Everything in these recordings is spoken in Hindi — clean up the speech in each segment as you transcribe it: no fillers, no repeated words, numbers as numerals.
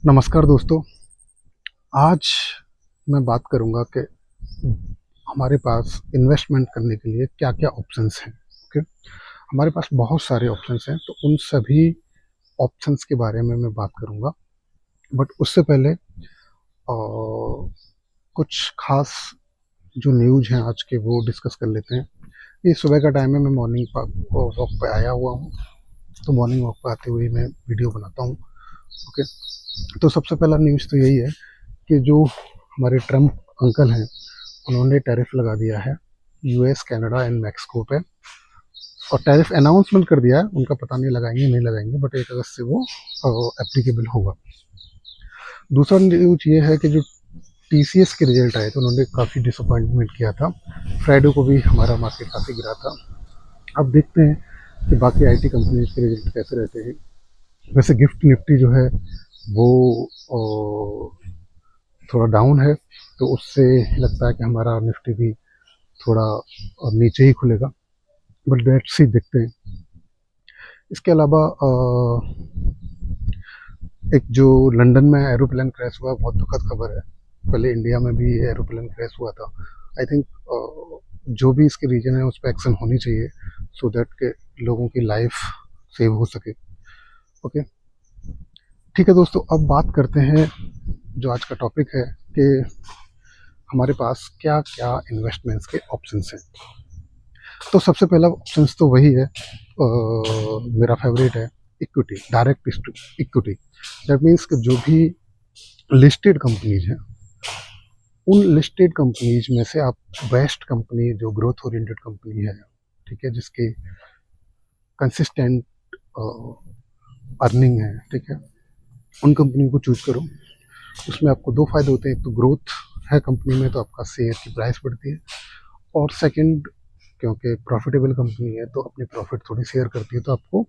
नमस्कार दोस्तों। आज मैं बात करूंगा कि हमारे पास इन्वेस्टमेंट करने के लिए क्या-क्या ऑप्शंस हैं। ओके, हमारे पास बहुत सारे ऑप्शंस हैं, तो उन सभी ऑप्शंस के बारे में मैं बात करूंगा। बट उससे पहले कुछ खास जो न्यूज़ हैं आज के वो डिस्कस कर लेते हैं। ये सुबह का टाइम है, मैं मॉर्निंग वॉक पे आया हुआ हूँ, तो मॉर्निंग वॉक पे आते हुए मैं वीडियो बनाता हूँ। ओके, तो सबसे पहला न्यूज़ तो यही है कि जो हमारे ट्रम्प अंकल हैं, उन्होंने टैरिफ लगा दिया है यूएस, कनाडा एंड मैक्सिको पे। और टैरिफ अनाउंसमेंट कर दिया है, उनका पता नहीं लगाएंगे नहीं लगाएंगे, बट 1 अगस्त से वो एप्लीकेबल होगा। दूसरा न्यूज ये है कि जो टीसीएस के रिजल्ट आए थे, उन्होंने काफ़ी डिसअपॉइंटमेंट किया था। फ्राइडे को भी हमारा मार्केट काफ़ी गिरा था। अब देखते हैं कि बाकी आईटी कंपनीज के रिजल्ट कैसे रहते हैं। वैसे गिफ्ट निफ्टी जो है वो थोड़ा डाउन है, तो उससे लगता है कि हमारा निफ्टी भी थोड़ा नीचे ही खुलेगा, बट लेट्स सी, देखते हैं। इसके अलावा एक जो लंदन में एरोप्लेन क्रैश हुआ, बहुत दुखद खबर है। पहले इंडिया में भी एरोप्लेन क्रैश हुआ था। आई थिंक जो भी इसके रीजन है उस पर एक्शन होनी चाहिए, सो दैट के लोगों की लाइफ सेव हो सके। ओके, ठीक है दोस्तों, अब बात करते हैं जो आज का टॉपिक है कि हमारे पास क्या क्या इन्वेस्टमेंट्स के ऑप्शंस हैं। तो सबसे पहला ऑप्शंस तो वही है, मेरा फेवरेट है, equity, direct equity. That means कि जो भी लिस्टेड कंपनीज हैं, उन लिस्टेड कंपनीज में से आप बेस्ट कंपनी, जो ग्रोथ ओरिएंटेड कंपनी है, ठीक है, जिसकी कंसिस्टेंट अर्निंग है, ठीक है, उन कंपनी को चूज करो। उसमें आपको दो फायदे होते हैं। एक तो ग्रोथ है कंपनी में, तो आपका शेयर की प्राइस बढ़ती है, और सेकंड, क्योंकि प्रॉफिटेबल कंपनी है तो अपनी प्रॉफिट थोड़ी शेयर करती है, तो आपको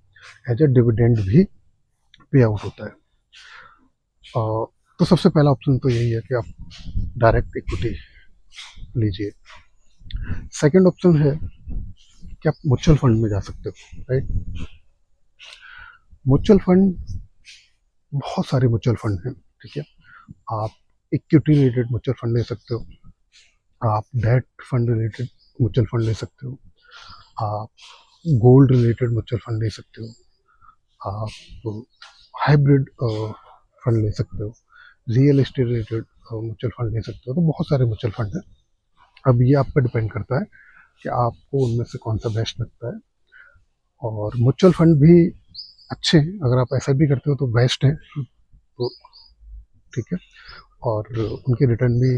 एज ए डिविडेंड भी पे आउट होता है। तो सबसे पहला ऑप्शन तो यही है कि आप डायरेक्ट इक्विटी लीजिए। सेकंड ऑप्शन है कि आप म्यूचुअल फंड में जा सकते हो, राइट। म्यूचुअल फंड, बहुत सारे म्यूचुअल फंड हैं, ठीक है। आप इक्विटी रिलेटेड म्यूचुअल फंड ले सकते हो, आप debt fund related mutual fund ले सकते हो, आप गोल्ड रिलेटेड म्यूचुअल फंड ले सकते हो, आप हाइब्रिड फंड ले सकते हो, real estate related mutual fund ले सकते हो। तो बहुत सारे म्यूचुअल फंड हैं। अब ये आप पर डिपेंड करता है कि आपको उनमें से कौन सा बेस्ट लगता है। और म्यूचुअल फंड भी अच्छे हैं, अगर आप ऐसा भी करते हो तो बेस्ट है, तो ठीक है। और उनके रिटर्न भी,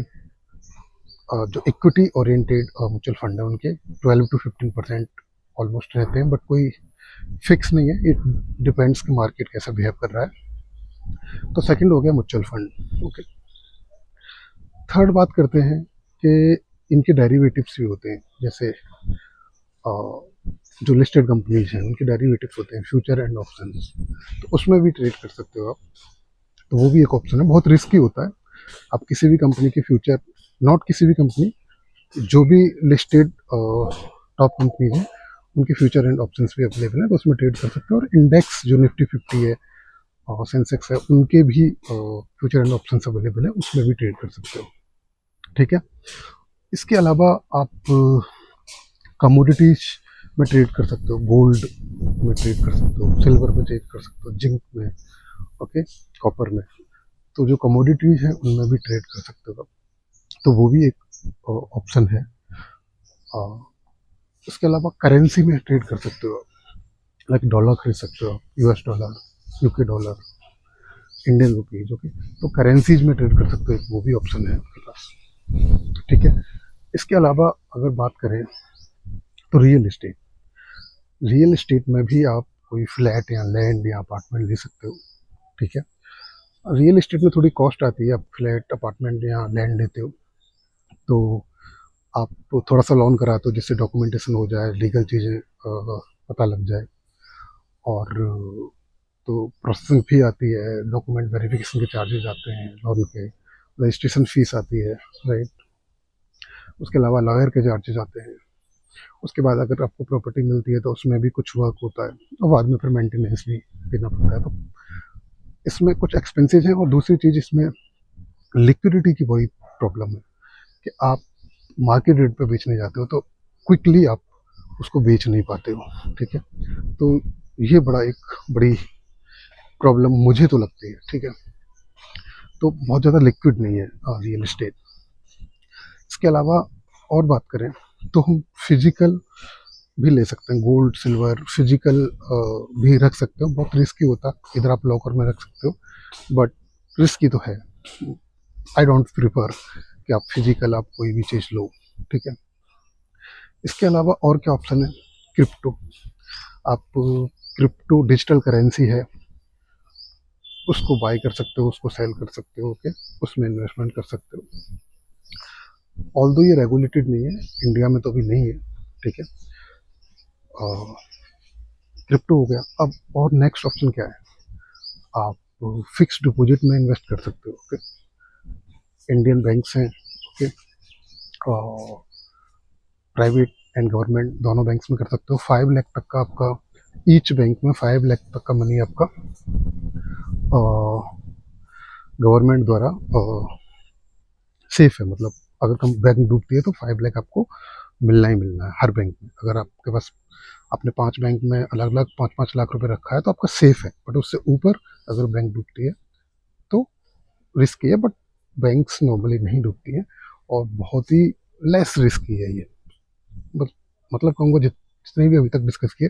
जो इक्विटी ओरिएंटेड म्यूचुअल फंड है, उनके 12 to 15% ऑलमोस्ट रहते हैं, बट कोई फिक्स नहीं है, इट डिपेंड्स कि मार्केट कैसा बिहेव कर रहा है। तो सेकंड हो गया म्यूचुअल फंड। ओके, थर्ड बात करते हैं कि इनके डेरिवेटिव्स भी होते हैं, जैसे जो लिस्टेड कंपनीज हैं उनके डेरिवेटिव्स होते हैं, फ्यूचर एंड ऑप्शंस, तो उसमें भी ट्रेड कर सकते हो आप। तो वो भी एक ऑप्शन है, बहुत रिस्की होता है। आप किसी भी कंपनी के फ्यूचर, नॉट किसी भी कंपनी, जो भी लिस्टेड टॉप कंपनीज हैं, उनके फ्यूचर एंड ऑप्शंस भी अवेलेबल है, तो उसमें ट्रेड कर सकते हो। और इंडेक्स जो निफ्टी 50 है और सेंसेक्स है, उनके भी फ्यूचर एंड ऑप्शंस अवेलेबल है, उसमें भी ट्रेड कर सकते हो, ठीक है। इसके अलावा आप कमोडिटीज में ट्रेड कर सकते हो, गोल्ड में ट्रेड कर सकते हो, सिल्वर में ट्रेड कर सकते हो, जिंक में, ओके, कॉपर में। तो जो कमोडिटीज है उनमें भी ट्रेड कर सकते हो, तो वो भी एक ऑप्शन है। इसके अलावा करेंसी में ट्रेड कर सकते हो, लाइक डॉलर खरीद सकते हो, US dollar, UK dollar, Indian rupees, okay. तो करेंसीज में ट्रेड कर सकते हो, एक वो भी ऑप्शन है आपके पास, ठीक है। इसके अलावा अगर बात करें तो रियल एस्टेट में भी आप कोई फ्लैट या लैंड या अपार्टमेंट ले सकते हो, ठीक है। रियल एस्टेट में थोड़ी कॉस्ट आती है, आप फ्लैट, अपार्टमेंट या लैंड लेते हो तो आप थोड़ा सा लोन कराते हो, जिससे डॉक्यूमेंटेशन हो जाए, लीगल चीज़ें पता लग जाए, और तो प्रोसेसिंग फी आती है, डॉक्यूमेंट वेरिफिकेशन के चार्जेस आते हैं, लोन के रजिस्ट्रेशन फीस आती है, राइट। उसके अलावा लॉयर के चार्जेस आते हैं। उसके बाद अगर आपको प्रॉपर्टी मिलती है तो उसमें भी कुछ वर्क होता है, और बाद में फिर मेंटेनेंस भी देना पड़ता है। तो इसमें कुछ एक्सपेंसेस हैं, और दूसरी चीज़ इसमें लिक्विडिटी की बड़ी प्रॉब्लम है कि आप मार्केट रेट पे बेचने जाते हो तो क्विकली आप उसको बेच नहीं पाते हो, ठीक है। तो ये बड़ी प्रॉब्लम मुझे तो लगती है, ठीक है। तो बहुत ज़्यादा लिक्विड नहीं है रियल एस्टेट। इसके अलावा और बात करें तो हम फिजिकल भी ले सकते हैं, गोल्ड सिल्वर फिजिकल भी रख सकते हो। बहुत रिस्की होता है, इधर आप लॉकर में रख सकते हो, बट रिस्की तो है। आई डोंट प्रिफर कि आप फिजिकल आप कोई भी चीज़ लो, ठीक है। इसके अलावा और क्या ऑप्शन है? क्रिप्टो। आप क्रिप्टो डिजिटल करेंसी है, उसको बाय कर सकते हो, उसको सेल कर सकते हो, ओके, उसमें इन्वेस्टमेंट कर सकते हो। ऑल्दो ये रेगुलेटेड नहीं है, इंडिया में तो अभी नहीं है, ठीक है। क्रिप्टो हो गया। अब और नेक्स्ट ऑप्शन क्या है? आप फिक्स डिपॉजिट में इन्वेस्ट कर सकते हो, ओके। इंडियन बैंक्स हैं, ओके, और प्राइवेट एंड गवर्नमेंट दोनों बैंक्स में कर सकते हो। 5 लाख तक का आपका ईच बैंक में 5 लाख तक का मनी आपका गवर्नमेंट द्वारा सेफ है। मतलब अगर कम बैंक डूबती है तो 5 लाख आपको मिलना ही मिलना है हर बैंक में। अगर आपके पास आपने 5 बैंक में अलग अलग 5-5 लाख रुपए रखा है तो आपका सेफ है, बट उससे ऊपर अगर बैंक डूबती है तो रिस्की है। बट बैंक्स नॉर्मली नहीं डूबती हैं, और बहुत ही लेस रिस्की है ये। बस मतलब कहूँगा जितने भी अभी तक डिस्कस किए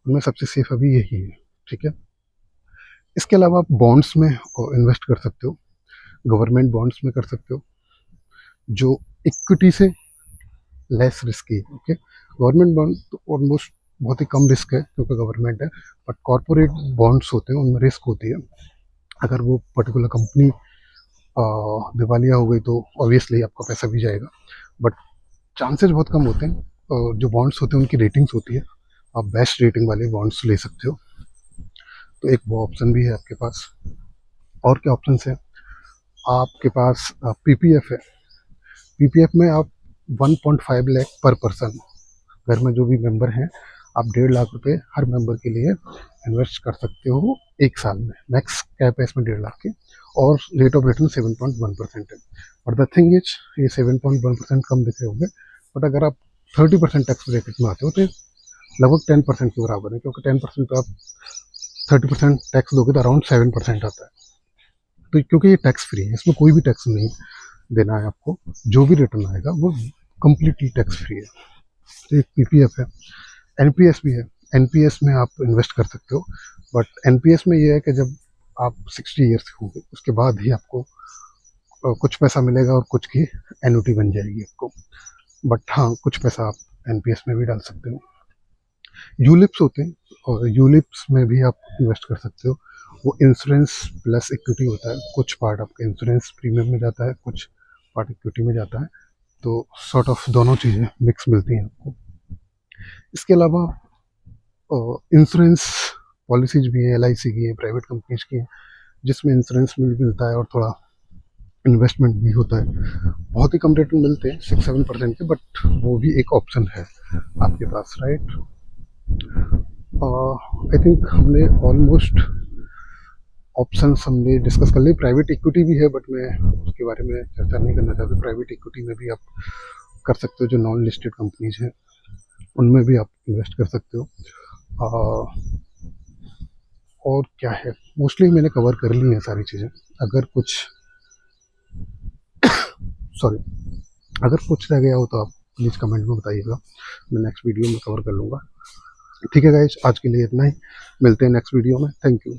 उनमें सबसे सेफ अभी यही है, ठीक है। इसके अलावा आप बॉन्ड्स में इन्वेस्ट कर सकते हो, गवर्नमेंट बॉन्ड्स में कर सकते हो, जो इक्विटी से लेस रिस्की है, ओके। गवर्नमेंट बॉन्ड तो ऑलमोस्ट बहुत ही कम रिस्क है क्योंकि गवर्नमेंट है, बट कॉरपोरेट बॉन्ड्स होते हैं उनमें रिस्क होती है। अगर वो पर्टिकुलर कंपनी दिवालिया हो गई तो ऑब्वियसली आपका पैसा भी जाएगा, बट चांसेस बहुत कम होते हैं। जो बॉन्ड्स होते हैं उनकी रेटिंग्स होती है, आप बेस्ट रेटिंग वाले बॉन्ड्स ले सकते हो। तो एक वो ऑप्शन भी है आपके पास। और क्या ऑप्शन है? आपके पास पीपीएफ है। पीपीएफ में आप 1.5 लाख पर पर्सन, घर में जो भी मेंबर हैं, आप 1.5 लाख रुपए हर मेंबर के लिए इन्वेस्ट कर सकते हो एक साल में। मैक्स कैप है इसमें 1.5 लाख की, और रेट ऑफ रिटर्न 7.1% है। बट द थिंग इज, ये 7.1% कम दिख रहे होंगे, बट अगर आप 30% टैक्स ब्रैकेट में आते हो तो लगभग 10% के बराबर है, क्योंकि 10% पे आप 30% टैक्स दोगे तो अराउंड 7% आता है। तो क्योंकि ये टैक्स फ्री है, इसमें कोई भी टैक्स नहीं देना है आपको, जो भी रिटर्न आएगा वो कम्प्लीटली टैक्स फ्री है। तो एक पीपीएफ है। एनपीएस भी है। एनपीएस में आप इन्वेस्ट कर सकते हो, बट एनपीएस में ये है कि जब आप 60 ईयर्स के होंगे उसके बाद ही आपको कुछ पैसा मिलेगा और कुछ की एन्युटी बन जाएगी आपको। बट हाँ, कुछ पैसा आप एनपीएस में भी डाल सकते हो। यूलिप्स होते हैं, और यूलिप्स में भी आप इन्वेस्ट कर सकते हो। वो इंश्योरेंस प्लस इक्विटी होता है, कुछ पार्ट आपका इंश्योरेंस प्रीमियम में जाता है, कुछ पार्ट इक्विटी में जाता है, तो सॉर्ट ऑफ दोनों चीज़ें मिक्स मिलती हैं आपको। इसके अलावा इंश्योरेंस पॉलिसीज भी हैं, एलआईसी की हैं, प्राइवेट कंपनीज की हैं, जिसमें इंश्योरेंस मिलता है और थोड़ा इन्वेस्टमेंट भी होता है। बहुत ही कम रेट में मिलते हैं, 6-7% के, बट वो भी एक ऑप्शन है आपके पास, राइट। आई थिंक हमने ऑलमोस्ट ऑप्शंस हमने डिस्कस कर ली। प्राइवेट इक्विटी भी है, बट मैं उसके बारे में चर्चा नहीं करना चाहता। प्राइवेट इक्विटी में भी आप कर सकते हो, जो नॉन लिस्टेड कंपनीज हैं उनमें भी आप इन्वेस्ट कर सकते हो। और क्या है, मोस्टली मैंने कवर कर ली हैं सारी चीज़ें। अगर कुछ सॉरी अगर कुछ रह गया हो तो आप प्लीज़ कमेंट में बताइएगा, मैं नेक्स्ट वीडियो में कवर कर लूँगा। ठीक है गाइस, आज के लिए इतना ही। मिलते हैं नेक्स्ट वीडियो में। Thank you.